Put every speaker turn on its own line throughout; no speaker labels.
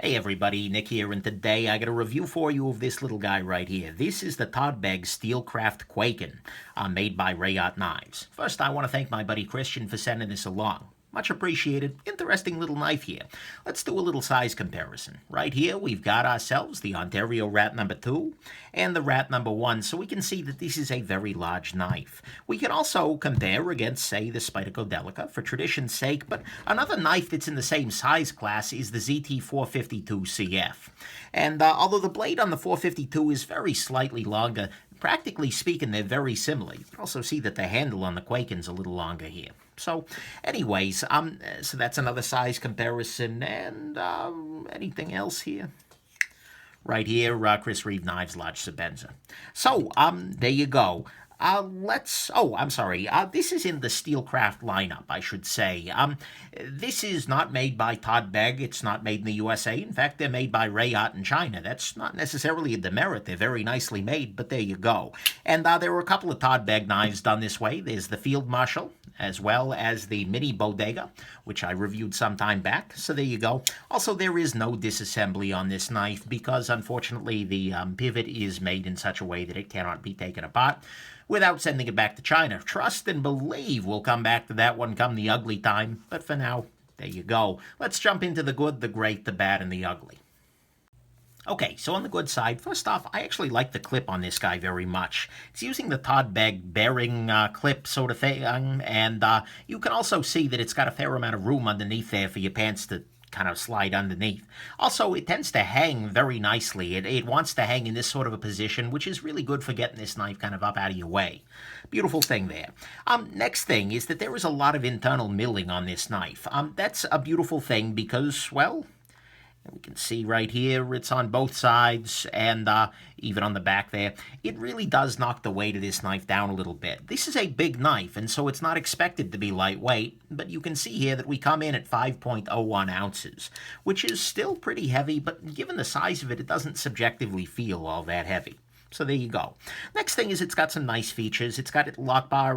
Hey everybody, Nick here, and today I got a review for you of this little guy right here. This is the Todd Begg Steelcraft Kwaiken, made by Reate Knives. First, I want to thank my buddy Christian for sending this along. Much appreciated. Interesting little knife here. Let's do a little size comparison. Right here, we've got ourselves the Ontario Rat number 2 and the Rat number 1, so we can see that this is a very large knife. We can also compare against, say, the Spyderco Delica for tradition's sake, but another knife that's in the same size class is the ZT452CF. And although the blade on the 452 is very slightly longer, practically speaking, they're very similar. You can also see that the handle on the Kwaiken's a little longer here. So, anyways, so that's another size comparison, and anything else here? Right here, Chris Reeve Knives, Large Shabazz. So, there you go. I'm sorry, this is in the Steelcraft lineup, I should say. This is not made by Todd Begg, it's not made in the USA. In fact, they're made by Reate in China. That's not necessarily a demerit, they're very nicely made, but there you go. And there were a couple of Todd Begg knives done this way. There's the Field Marshal, as well as the Mini Bodega, which I reviewed some time back, so there you go. Also, there is no disassembly on this knife, because unfortunately the pivot is made in such a way that it cannot be taken apart without sending it back to China. Trust and believe we'll come back to that one come the ugly time, but for now, there you go. Let's jump into the good, the great, the bad, and the ugly. Okay, so on the good side, first off, I actually like the clip on this guy very much. It's using the Todd Begg bearing clip sort of thing, and you can also see that it's got a fair amount of room underneath there for your pants to kind of slide underneath. Also, it tends to hang very nicely. It wants to hang in this sort of a position, which is really good for getting this knife kind of up out of your way. Beautiful thing there. Next thing is that there is a lot of internal milling on this knife. That's a beautiful thing because, well, we can see right here, it's on both sides, and even on the back there. It really does knock the weight of this knife down a little bit. This is a big knife, and so it's not expected to be lightweight, but you can see here that we come in at 5.01 ounces, which is still pretty heavy, but given the size of it, it doesn't subjectively feel all that heavy. So there you go. Next thing is it's got some nice features. It's got a lock bar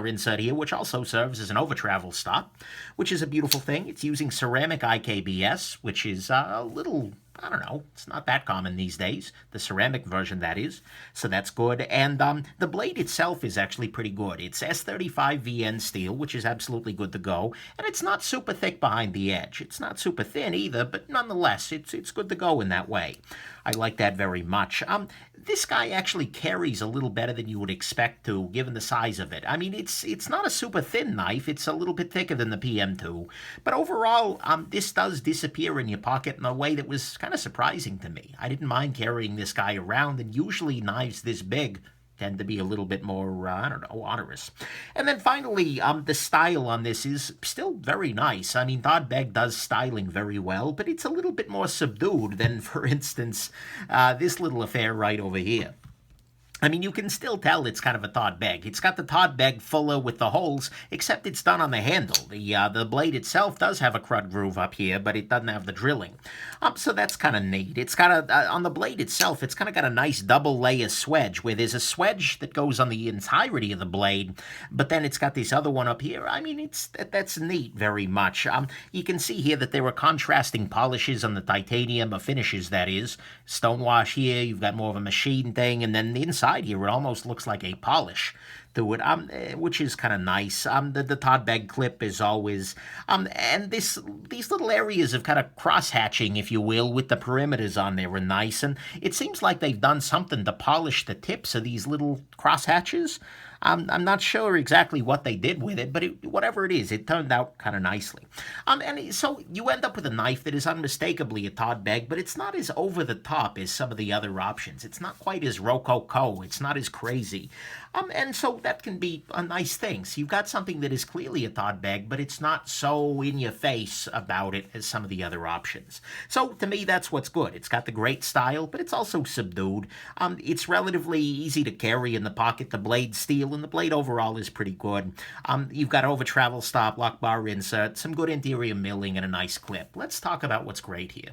insert here, which also serves as an over-travel stop, which is a beautiful thing. It's using ceramic IKBS, which is a little, I don't know, it's not that common these days. The ceramic version, that is. So that's good. And the blade itself is actually pretty good. It's S35VN steel, which is absolutely good to go. And it's not super thick behind the edge. It's not super thin either, but nonetheless, it's good to go in that way. I like that very much. This guy actually carries a little better than you would expect to, given the size of it. I mean, it's not a super thin knife. It's a little bit thicker than the PM2. But overall, this does disappear in your pocket in a way that was kind of surprising to me. I didn't mind carrying this guy around, and usually knives this big tend to be a little bit more, I don't know, onerous. And then finally, the style on this is still very nice. I mean, Todd Begg does styling very well, but it's a little bit more subdued than, for instance, this little affair right over here. I mean, you can still tell it's kind of a Todd Begg. It's got the Todd Begg fuller with the holes, except it's done on the handle. The blade itself does have a crud groove up here, but it doesn't have the drilling. So that's kind of neat. It's got on the blade itself, it's kind of got a nice double layer swedge, where there's a swedge that goes on the entirety of the blade, but then it's got this other one up here. I mean, that's neat very much. You can see here that there are contrasting polishes on the titanium, or finishes, that is. Stonewash here, you've got more of a machine thing, and then the inside here, it almost looks like a polish to it, which is kind of nice. The Todd Begg clip is always, and these little areas of kind of cross-hatching, if you will, with the perimeters on there are nice, and it seems like they've done something to polish the tips of these little cross-hatches. I'm not sure exactly what they did with it, but whatever it is, it turned out kind of nicely. And so you end up with a knife that is unmistakably a Todd Begg, but it's not as over-the-top as some of the other options. It's not quite as rococo. It's not as crazy. And so that can be a nice thing. So you've got something that is clearly a Todd Begg, but it's not so in-your-face about it as some of the other options. So to me, that's what's good. It's got the great style, but it's also subdued. It's relatively easy to carry in the pocket. The blade's steel, and the blade overall is pretty good. You've got over-travel stop, lock bar insert, some good interior milling, and a nice clip. Let's talk about what's great here.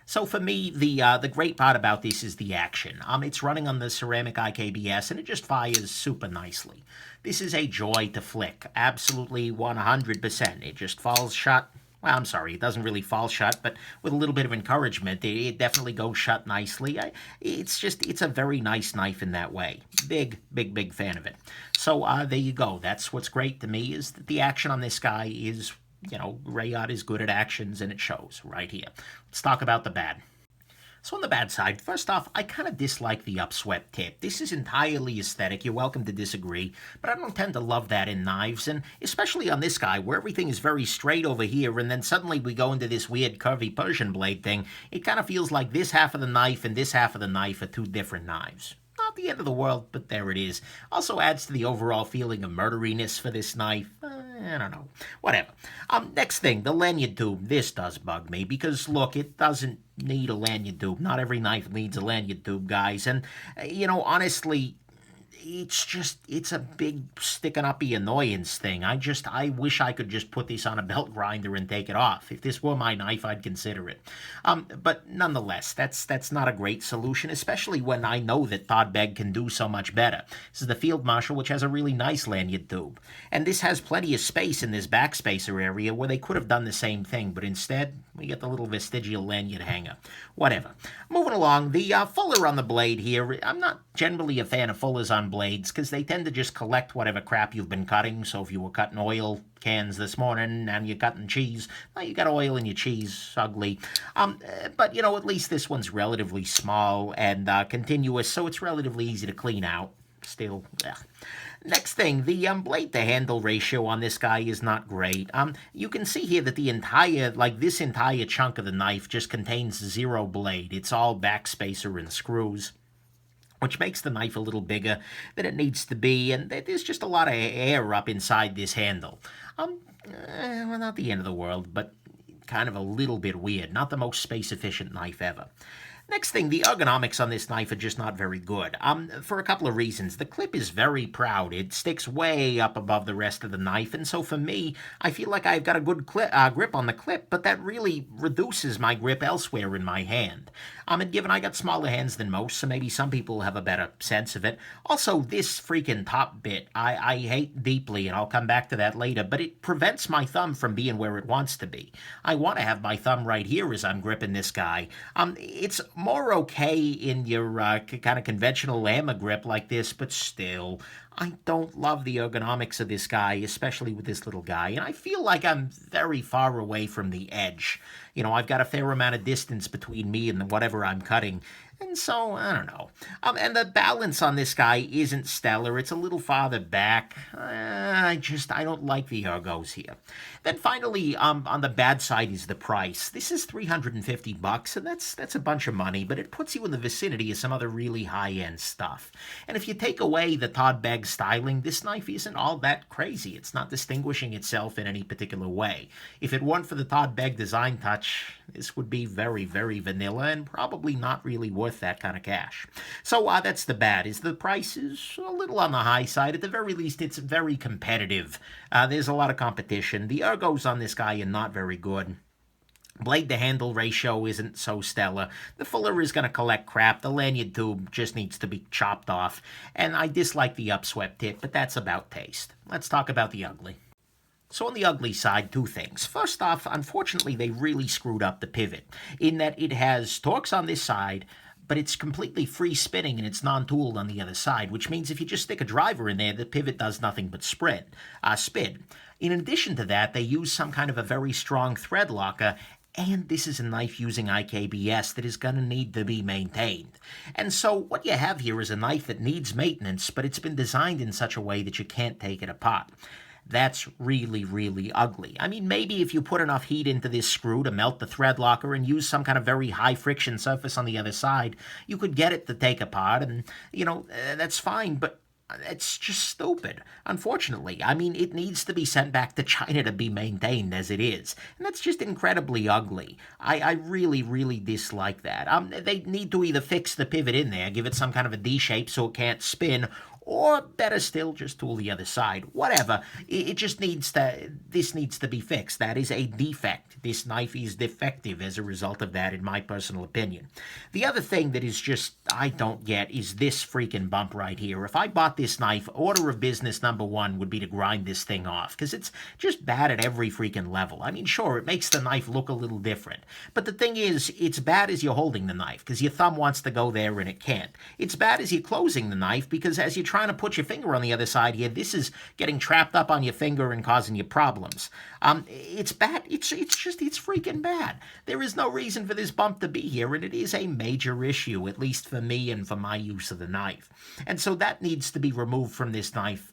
So for me, the great part about this is the action. It's running on the ceramic IKBS, and it just fires super nicely. This is a joy to flick, absolutely 100%. It just falls shut, well, I'm sorry, it doesn't really fall shut, but with a little bit of encouragement, it definitely goes shut nicely. It's a very nice knife in that way. Big fan of it. So there you go. That's what's great to me, is that the action on this guy is, Reate is good at actions, and it shows right here. Let's talk about the bad. So on the bad side, first off, I kind of dislike the upswept tip. This is entirely aesthetic. You're welcome to disagree, but I don't tend to love that in knives, and especially on this guy, where everything is very straight over here, and then suddenly we go into this weird curvy Persian blade thing. It kind of feels like this half of the knife and this half of the knife are two different knives. Not the end of the world, but there it is. Also adds to the overall feeling of murderiness for this knife. I don't know. Whatever. Next thing, the lanyard tube. This does bug me because, look, it doesn't need a lanyard tube. Not every knife needs a lanyard tube, guys. And, honestly, it's a big sticking uppy annoyance thing. I wish I could just put this on a belt grinder and take it off. If this were my knife, I'd consider it. But nonetheless, that's not a great solution, especially when I know that Todd Begg can do so much better. This is the Field Marshal, which has a really nice lanyard tube. And this has plenty of space in this backspacer area where they could have done the same thing, but instead, we get the little vestigial lanyard hanger. Whatever. Moving along, the fuller on the blade here. I'm not generally a fan of fullers on blades because they tend to just collect whatever crap you've been cutting. So if you were cutting oil cans this morning and you're cutting cheese, well, you got oil in your cheese. Ugly. But, at least this one's relatively small and continuous, so it's relatively easy to clean out. Still, yeah. Next thing, the blade-to-handle ratio on this guy is not great. You can see here that this entire chunk of the knife just contains 0 blade. It's all backspacer and screws, which makes the knife a little bigger than it needs to be, and there's just a lot of air up inside this handle. Well, not the end of the world, but kind of a little bit weird. Not the most space-efficient knife ever. Next thing, the ergonomics on this knife are just not very good, for a couple of reasons. The clip is very proud. It sticks way up above the rest of the knife, and so for me, I feel like I've got a good grip on the clip, but that really reduces my grip elsewhere in my hand. And given I got smaller hands than most, so maybe some people have a better sense of it. Also, this freaking top bit, I hate deeply, and I'll come back to that later, but it prevents my thumb from being where it wants to be. I want to have my thumb right here as I'm gripping this guy. It's more okay in your kind of conventional hammer grip like this, but still, I don't love the ergonomics of this guy, especially with this little guy, and I feel like I'm very far away from the edge. I've got a fair amount of distance between me and whatever I'm cutting, and so, I don't know. And the balance on this guy isn't stellar. It's a little farther back. I don't like the ergos here. Then finally, on the bad side is the price. This is $350, and that's a bunch of money, but it puts you in the vicinity of some other really high-end stuff. And if you take away the Todd Begg styling, this knife isn't all that crazy. It's not distinguishing itself in any particular way. If it weren't for the Todd Begg design touch, this would be very, very vanilla and probably not really worth that kind of cash. So that's the bad, is the price is a little on the high side. At the very least, it's very competitive. There's a lot of competition. The ergos on this guy are not very good. Blade-to-handle ratio isn't so stellar. The fuller is going to collect crap. The lanyard tube just needs to be chopped off. And I dislike the upswept tip, but that's about taste. Let's talk about the ugly. So on the ugly side, 2 things. First off, unfortunately, they really screwed up the pivot, in that it has Torx on this side, but it's completely free spinning and it's non-tooled on the other side, which means if you just stick a driver in there, the pivot does nothing but spin. In addition to that, they use some kind of a very strong thread locker, and this is a knife using IKBS that is going to need to be maintained. And so what you have here is a knife that needs maintenance, but it's been designed in such a way that you can't take it apart. That's really, really ugly. I mean, maybe if you put enough heat into this screw to melt the thread locker and use some kind of very high friction surface on the other side, you could get it to take apart, and, that's fine, but it's just stupid, unfortunately. I mean, it needs to be sent back to China to be maintained as it is, and that's just incredibly ugly. I really, really dislike that. They need to either fix the pivot in there, give it some kind of a D shape so it can't spin, or better still, just tool the other side. Whatever. This needs to be fixed. That is a defect. This knife is defective as a result of that, in my personal opinion. The other thing that is just I don't get is this freaking bump right here. If I bought this knife, order of business number one would be to grind this thing off, because it's just bad at every freaking level. I mean, sure, it makes the knife look a little different, but the thing is, it's bad as you're holding the knife, because your thumb wants to go there and it can't. It's bad as you're closing the knife, because as you're trying to put your finger on the other side here, this is getting trapped up on your finger and causing you problems. It's bad. It's freaking bad. There is no reason for this bump to be here, and it is a major issue, at least for me and for my use of the knife. And so that needs to be removed from this knife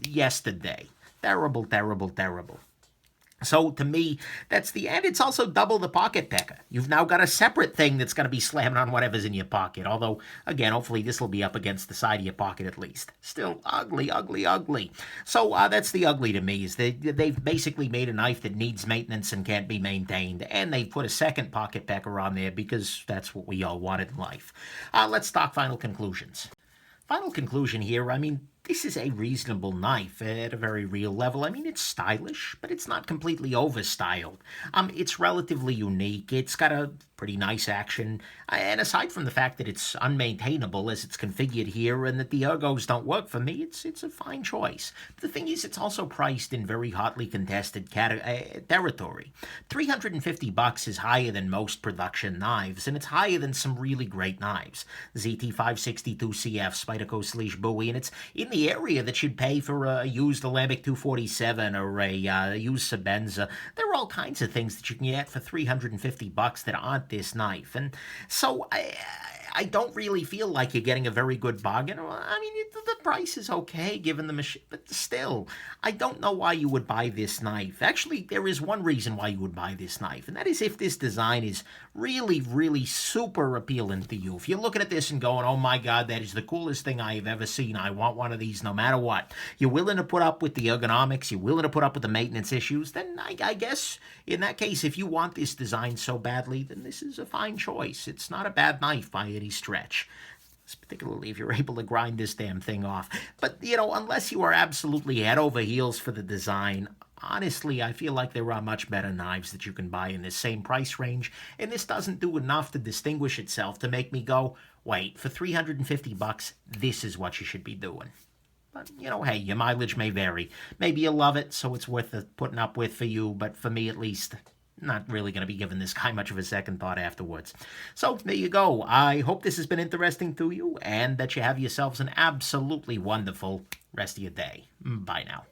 yesterday. Terrible, terrible, terrible. So to me, that's the end. It's also double the pocket pecker. You've now got a separate thing that's going to be slamming on whatever's in your pocket. Although, again, hopefully this will be up against the side of your pocket at least. Still ugly, ugly, ugly. So that's the ugly to me, is they've basically made a knife that needs maintenance and can't be maintained. And they've put a second pocket pecker on there because that's what we all wanted in life. Let's talk final conclusions. Final conclusion here, I mean, this is a reasonable knife at a very real level. I mean, it's stylish, but it's not completely overstyled. It's relatively unique. It's got a pretty nice action. And aside from the fact that it's unmaintainable as it's configured here and that the ergos don't work for me, it's a fine choice. But the thing is, it's also priced in very hotly contested territory. $350 is higher than most production knives, and it's higher than some really great knives. ZT562CF, Spyderco Sleeve Bowie, and it's in the area that you'd pay for a used Alembic 247 or a used Shabazz. There are all kinds of things that you can get for $350 that aren't this knife. And so I don't really feel like you're getting a very good bargain. I mean, the price is okay given the machine, but still, I don't know why you would buy this knife. Actually, there is one reason why you would buy this knife, and that is if this design is really, really super appealing to you. If you're looking at this and going, oh my God, that is the coolest thing I have ever seen. I want one of these no matter what. You're willing to put up with the ergonomics, you're willing to put up with the maintenance issues, then I guess in that case, if you want this design so badly, then this is a fine choice. It's not a bad knife by any stretch, particularly if you're able to grind this damn thing off. But, you know, unless you are absolutely head over heels for the design, honestly, I feel like there are much better knives that you can buy in this same price range, and this doesn't do enough to distinguish itself to make me go, wait, for $350, this is what you should be doing. But, you know, hey, your mileage may vary. Maybe you love it, so it's worth putting up with for you, but for me at least, not really going to be giving this guy much of a second thought afterwards. So there you go. I hope this has been interesting to you and that you have yourselves an absolutely wonderful rest of your day. Bye now.